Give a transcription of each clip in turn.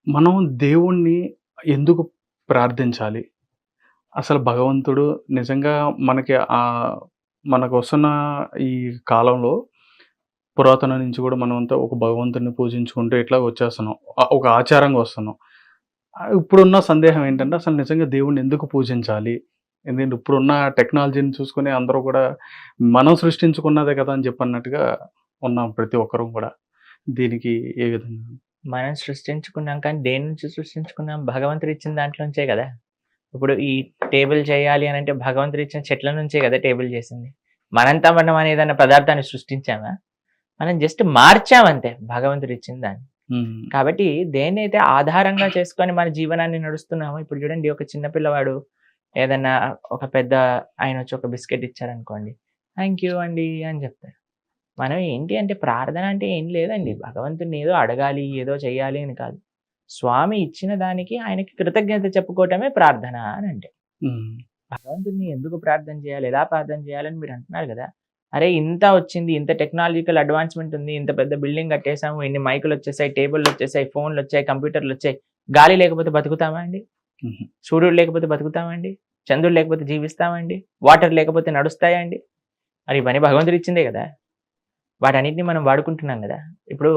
మనం దేవుణ్ణి ఎందుకు ప్రార్థించాలి? అసలు భగవంతుడు నిజంగా మనకి మనకొస్తున్న ఈ కాలంలో పురాతనం నుంచి గూడా మనమంతా ఒక భగవంతుడిని పూజించుకుంటూ ఇట్లా వచ్చేస్తున్నాం. ఒక ఆచారంగా వస్తున్నాం. ఇప్పుడున్న సందేహం ఏంటంటే అసలు నిజంగా దేవుడిని ఎందుకు పూజించాలి? ఎందుకంటే ఇప్పుడున్న టెక్నాలజీని చూసుకొని అందరూ గూడా మనం సృష్టించుకున్నదే కదా! అని చెప్పన్నట్టుగా ఉన్నాం ప్రతి ఒక్కరం గూడా. దీనికి ఏ విధంగా? మనం సృష్టించుకున్నాం కానీ దేని నుంచి సృష్టించుకున్నాం? భగవంతుడు ఇచ్చిన దాంట్లోంచే కదా! ఇప్పుడు ఈ టేబుల్ చేయాలి అనంటే భగవంతుడు ఇచ్చిన చెట్ల నుంచే కదా టేబుల్ చేసింది. మనంతా మనం ఏదైనా పదార్థాన్ని సృష్టించామా? మనం జస్ట్ మార్చామంతే భగవంతుడు ఇచ్చిన దాన్ని. హ్మ్. కాబట్టి దేన్నైతే ఆధారంగా చేసుకొని మన జీవనాన్ని నడుస్తున్నామో, ఇప్పుడు చూడండి ఒక చిన్న పిల్లవాడు ఏదన్నా ఒక పెద్ద ఆయనొచ్చి ఒక బిస్కెట్ ఇచ్చారనుకోండి, థాంక్ యూ అండి అని చెప్తాడు. మనం ఏంటి అంటే ప్రార్థన అంటే ఏం లేదండి. భగవంతుడిని ఏదో అడగాలి, ఏదో చేయాలి అని కాదు. స్వామి ఇచ్చిన దానికి ఆయనకి కృతజ్ఞత చెప్పుకోవటమే ప్రార్థన అని అంటే. హ్మ్. భగవంతుడిని ఎందుకు ప్రార్థన చేయాలి? ఎలా ప్రార్థన చేయాలని మీరు అంటున్నారు కదా! అరే ఇంత వచ్చింది, ఇంత టెక్నాలజికల్ అడ్వాన్స్‌మెంట్ ఉంది, ఇంత పెద్ద బిల్డింగ్ కట్టేసాము, ఇన్ని మైకులొచ్చేసాయి, టేబుళ్ళొచ్చేసాయి, ఫోన్‌లొచ్చాయి, కంప్యూటర్‌లొచ్చాయి. గాలి లేకపోతే బతుకుతామా అండి? హుహు. సూర్యుడు లేకపోతే బతుకుతామా అండి? చంద్రుడు లేకపోతే జీవిస్తామా అండి? వాటర్ లేకపోతే నడుస్తాయా అండి? మరి ఇవన్నీ భగవంతుడు ఇచ్చిందే కదా! వాటన్నిటిని మనం వాడుకుంటున్నాం గదా! ఇప్పుడు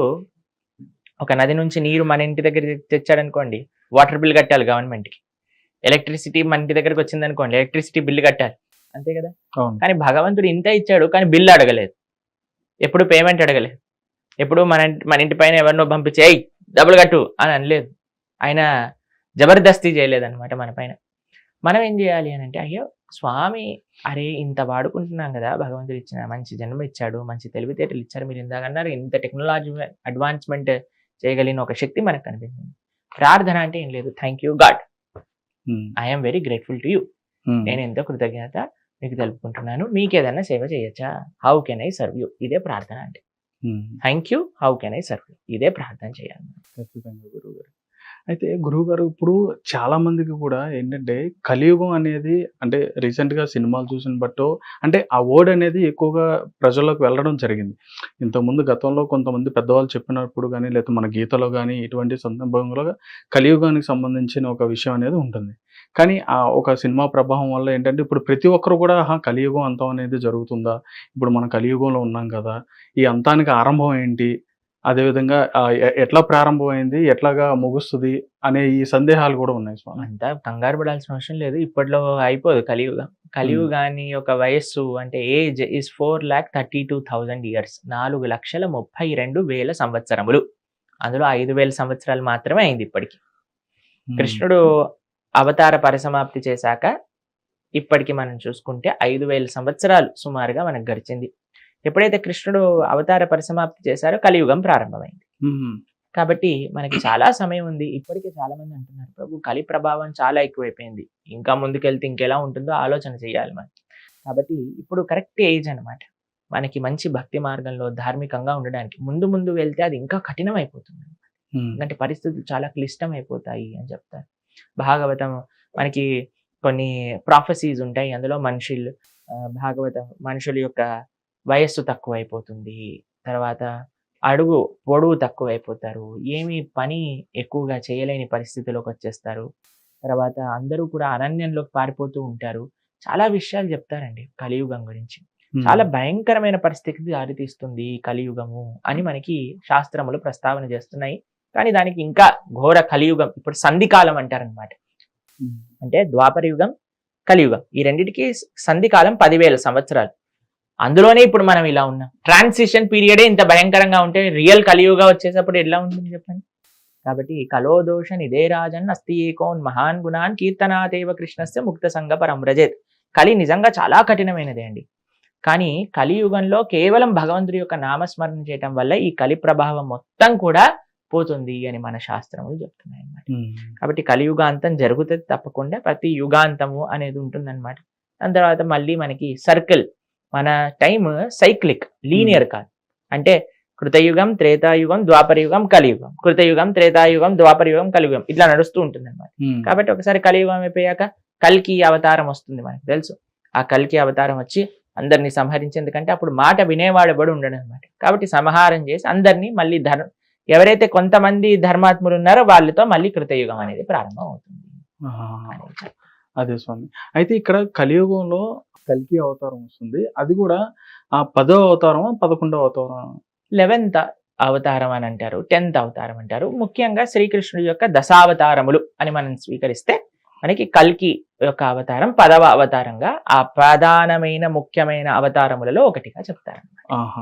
ఒక నది నుంచి నీరు మన ఇంటి దగ్గరికి తెచ్చాడనుకోండి, వాటర్ బిల్ కట్టాలి గవర్నమెంట్‌కి. ఎలక్ట్రిసిటీ మన ఇంటి దగ్గరకొచ్చిందనుకోండి, ఎలక్ట్రిసిటీ బిల్ కట్టాలి. అంతే గదా! అవును. కానీ భగవంతుడు ఇంతే ఇచ్చాడు, కానీ బిల్ అడగలేదు. ఎప్పుడు పేమెంట్ అడగలేదు. ఎప్పుడు మన ఇంటి పైన ఎవరినో పంపించి, "ఏయ్! డబ్బులు కట్టు" అని అనలేదు. ఆయన జబర్దస్తీ చేయలేదనమాట మన పైన. మనం ఏం జేయాలి అనంటే, అయ్యో! స్వామి అరే! ఇంత వాడుకుంటున్నాం గదా! భగవంతుడు ఇచ్చిన మంచి జన్మ ఇచ్చాడు, మంచి తెలివితేటలు ఇచ్చారు. మీరు ఇందాకన్నారు ఇంత టెక్నాలజీ అడ్వాన్స్‌మెంట్ చేయగలిగిన ఒక శక్తి మనకు కనిపించింది. ప్రార్థన అంటే ఏం లేదు. Thank you God. Hmm. I am very grateful to you. Hmm. నేను ఎంతో కృతజ్ఞత మీకు తెలుపుకుంటున్నాను. మీకేదన్నా సేవ చేయొచ్చా? How can I serve you? ఇదే ప్రార్థన అంటే. Hmm. Thank you. How can I serve you? ఇదే ప్రార్థన చేయాలి. ఖచ్చితంగా గురువుగారు. అయితే గురువుగారు ఇప్పుడు చాలా మందికి కూడా ఏంటంటే కలియుగం అనేది అంటే రీసెంట్‌గా సినిమాలు చూసిన బట్టో అంటే ఆ వర్డ్ అనేది ఎక్కువగా ప్రజల్లోకి వెళ్ళడం జరిగింది. ఇంతకుముందు గతంలో కొంతమంది పెద్దవాళ్ళు చెప్పినప్పుడు గాని, లేకపోతే మన గీతలో గాని ఇటువంటి సందర్భంలో కలియుగానికి సంబంధించిన ఒక విషయం అనేది ఉంటుంది. కానీ ఒక సినిమా ప్రభావం వల్ల ఏంటంటే ఇప్పుడు ప్రతి ఒక్కరు కూడా ఆహా! కలియుగం అంతం అనేది జరుగుతుందా? ఇప్పుడు మనం కలియుగంలో ఉన్నాం కదా! ఈ అంతానికి ఆరంభం ఏంటి? అదేవిధంగా ఎట్లా ప్రారంభమైంది? ఎట్లాగా ముగుస్తది? అనే ఈ సందేహాలు గూడా ఉన్నాయి స్వామి. అంతా కంగారు పడాల్సిన అవసరం లేదు. ఇప్పట్లో అయిపోదు కలియుగం. హ్మ్. కలియుగాని యొక్క వయస్సు అంటే ఏజ్ ఈస్ 4,32,000 ఇయర్స్. 4,32,000 సంవత్సరములు. అందులో 5,000 సంవత్సరాలు మాత్రమే అయింది ఇప్పటికి. హ్మ్. కృష్ణుడు అవతార పరిసమాప్తి చేశాక ఇప్పటికి మనం చూసుకుంటే 5,000 సంవత్సరాలు సుమారుగా మనకు గడిచింది. ఎప్పుడైతే కృష్ణుడు అవతార పరిసమాప్తి చేశారో కలియుగం ప్రారంభమైంది. హుహు. కాబట్టి మనకి చాలా సమయం ఉంది. ఇప్పటికే చాలా మంది అంటున్నారు, ప్రభు కలి ప్రభావం చాలా ఎక్కువైపోయింది. ఇంకా ముందుకెళ్తే ఇంకెలా ఉంటుందో ఆలోచన చేయాలి మనం. కాబట్టి ఇప్పుడు కరెక్ట్ ఏజ్ అన్నమాట. మనకి మంచి భక్తి మార్గంలో ధార్మికంగా ఉండడానికి. ముందు ముందు వెళ్తే అది ఇంకా కఠినమైపోతుంది. హ్మ్. ఎందుకంటే పరిస్థితులు చాలా క్లిష్టమైపోతాయి అని చెప్తారు. భాగవతం మనకి కొన్ని ప్రాఫెసీస్ ఉంటాయి. అందులో భాగవతం మనుషుల యొక్క వయస్సు తక్కువైపోతుంది. తర్వాత పొడవు తక్కువైపోతారు. ఏమి పని ఎక్కువగా చేయలేని పరిస్థితిలోకొచ్చేస్తారు. తర్వాత అందరూ కూడా అరణ్యంలోకి పారిపోతూ ఉంటారు. చాలా విషయాలు చెప్తారండి కలియుగం గురించి. హ్మ్. చాలా భయంకరమైన పరిస్థితికి దారితీస్తుంది ఈ కలియుగము అని మనకి శాస్త్రములు ప్రస్తావన చేస్తున్నాయి. కానీ దానికి ఇంకా ఘోర కలియుగం ఇప్పుడు సంధికాలం అంటారనమాట. హ్మ్. అంటే ద్వాపర యుగం, కలియుగం. ఈ రెండిటికి సంధికాలం 10,000 సంవత్సరాలు. అందులోనే ఇప్పుడు మనం ఇలా ఉన్నాం. ట్రాన్సిషన్ పీరియడే ఇంత భయంకరంగా ఉంటే రియల్ కలియుగ వచ్చేటప్పుడు ఎలా ఉంటుంది చెప్పండి. కాబట్టి కలో దోష నిదే రాజన్ అస్తి ఏకోన్ మహాన్ గుణాన్ కీర్తనాదేవ కృష్ణస్య ముక్త సంగ పరం వ్రజేత్. కలి నిజంగా చాలా కఠినమైనదే అండి. కానీ కలియుగంలో కేవలం భగవంతుడి యొక్క నామస్మరణ చేయటం వల్ల ఈ కలి ప్రభావం మొత్తం కూడా పోతుంది అని మన శాస్త్రములు చెప్తున్నాయి అన్నమాట. హ్మ్. కాబట్టి కలియుగాంతం జరుగుతుంది తప్పకుండా. ప్రతి యుగాంతము అనేది ఉంటుందన్నమాట. దాని తర్వాత మళ్ళీ మనకి సర్కిల్ మన టైమ్ సైక్లిక్ లీనియర్ కాదు. అంటే కృతయుగం, త్రేతాయుగం, ద్వాపరయుగం, కలియుగం. కృతయుగం, త్రేతాయుగం, ద్వాపరయుగం, కలియుగం ఇట్లా నడుస్తూ ఉంటుందన్నమాట. హ్మ్. కాబట్టి ఒకసారి కలియుగం అయిపోయాక కల్కి అవతారం వస్తుంది మనకు తెలుసు. ఆ కల్కి అవతారం వచ్చి అందరినీ సంహరించి ఎందుకంటే అప్పుడు మాట వినేవాడు ఎవడు ఉండడు అనమాట. కాబట్టి సంహారం చేసి అందరినీ మళ్ళీ ఎవరైతే కొంతమంది ధర్మాత్ములు ఉన్నారో వాళ్ళతో మళ్ళీ కృతయుగం అనేది ప్రారంభం అవుతుంది. ఆహా. అదే స్వామి. అయితే ఇక్కడ కలియుగంలో కల్కి అవతారం వస్తుంది. అది కూడా 10వ అవతారమా 11వ అవతారమా? 11th అవతారం అని అంటారు, 10th అవతారం అంటారు. ముఖ్యంగా శ్రీకృష్ణుడి యొక్క దశావతారములు అని మనం స్వీకరిస్తే మనకి కల్కి యొక్క అవతారం 10వ అవతారంగా ఆ ప్రధానమైన ముఖ్యమైన అవతారములలో ఒకటిగా చెప్తారు. ఆహా.